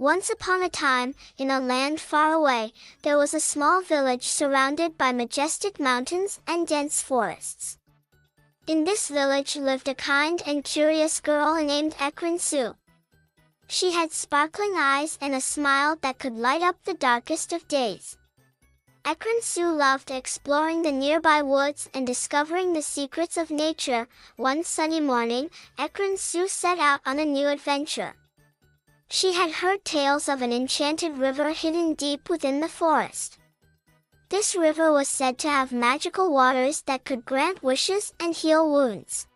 Once upon a time, in a land far away, there was a small village surrounded by majestic mountains and dense forests. In this village lived a kind and curious girl named Ecrin. She had sparkling eyes and a smile that could light up the darkest of days. Ecrin loved exploring the nearby woods and discovering the secrets of nature. One sunny morning, Ecrin set out on a new adventure. She had heard tales of an enchanted river hidden deep within the forest. This river was said to have magical waters that could grant wishes and heal wounds.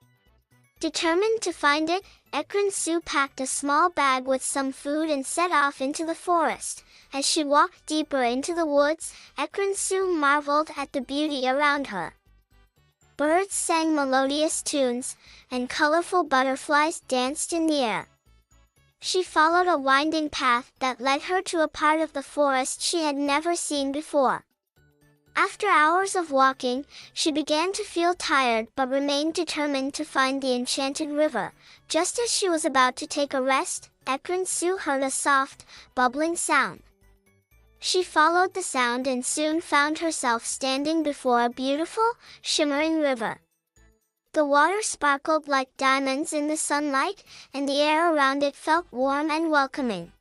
Determined to find it, Ecrin packed a small bag with some food and set off into the forest. As she walked deeper into the woods, Ecrin marveled at the beauty around her. Birds sang melodious tunes, and colorful butterflies danced in the air. She followed a winding path that led her to a part of the forest she had never seen before. After hours of walking, she began to feel tired but remained determined to find the enchanted river. Just as she was about to take a rest, Ecrin heard a soft, bubbling sound. She followed the sound and soon found herself standing before a beautiful, shimmering river. The water sparkled like diamonds in the sunlight, and the air around it felt warm and welcoming.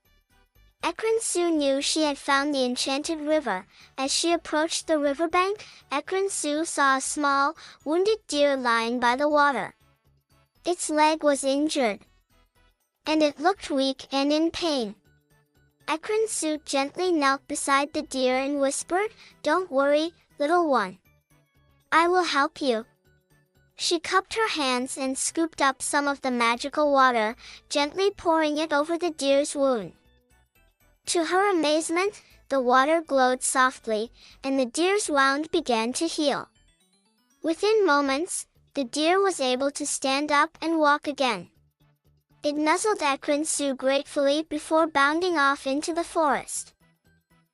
Ecrin knew she had found the enchanted river. As she approached the riverbank, Ecrin saw a small, wounded deer lying by the water. Its leg was injured, and it looked weak and in pain. Ecrin gently knelt beside the deer and whispered, "Don't worry, little one. I will help you." She cupped her hands and scooped up some of the magical water, gently pouring it over the deer's wound. To her amazement, the water glowed softly, and the deer's wound began to heal. Within moments, the deer was able to stand up and walk again. It nuzzled Ecrin gratefully before bounding off into the forest.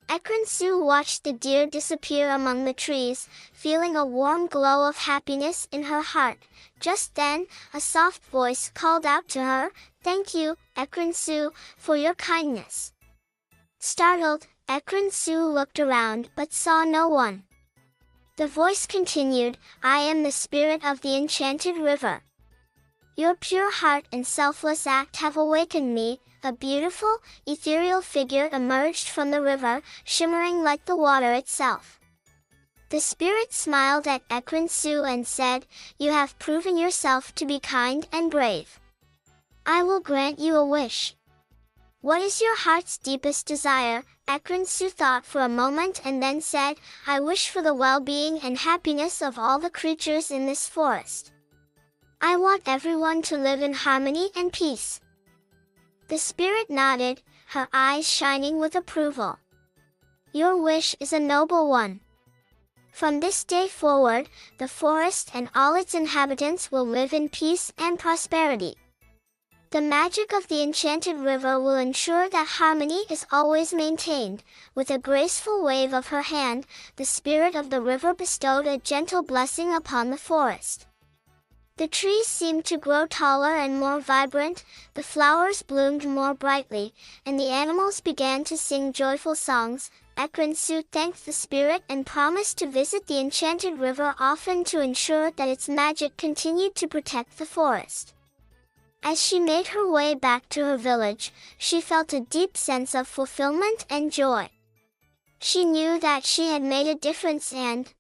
Ecrin watched the deer disappear among the trees, feeling a warm glow of happiness in her heart. Just then, a soft voice called out to her, "Thank you, Ecrin, for your kindness." Startled, Ecrin looked around but saw no one. The voice continued, "I am the spirit of the enchanted river. Your pure heart and selfless act have awakened me." A beautiful, ethereal figure emerged from the river, shimmering like the water itself. The spirit smiled at Ecrin and said, "You have proven yourself to be kind and brave. I will grant you a wish." "What is your heart's deepest desire?" Ecrin thought for a moment and then said, "I wish for the well-being and happiness of all the creatures in this forest. I want everyone to live in harmony and peace." The spirit nodded, her eyes shining with approval. "Your wish is a noble one. From this day forward, the forest and all its inhabitants will live in peace and prosperity. The magic of the enchanted river will ensure that harmony is always maintained." With a graceful wave of her hand, the spirit of the river bestowed a gentle blessing upon the forest. The trees seemed to grow taller and more vibrant, the flowers bloomed more brightly, and the animals began to sing joyful songs. Ecrin thanked the spirit and promised to visit the enchanted river often to ensure that its magic continued to protect the forest. As she made her way back to her village, she felt a deep sense of fulfillment and joy. She knew that she had made a difference and,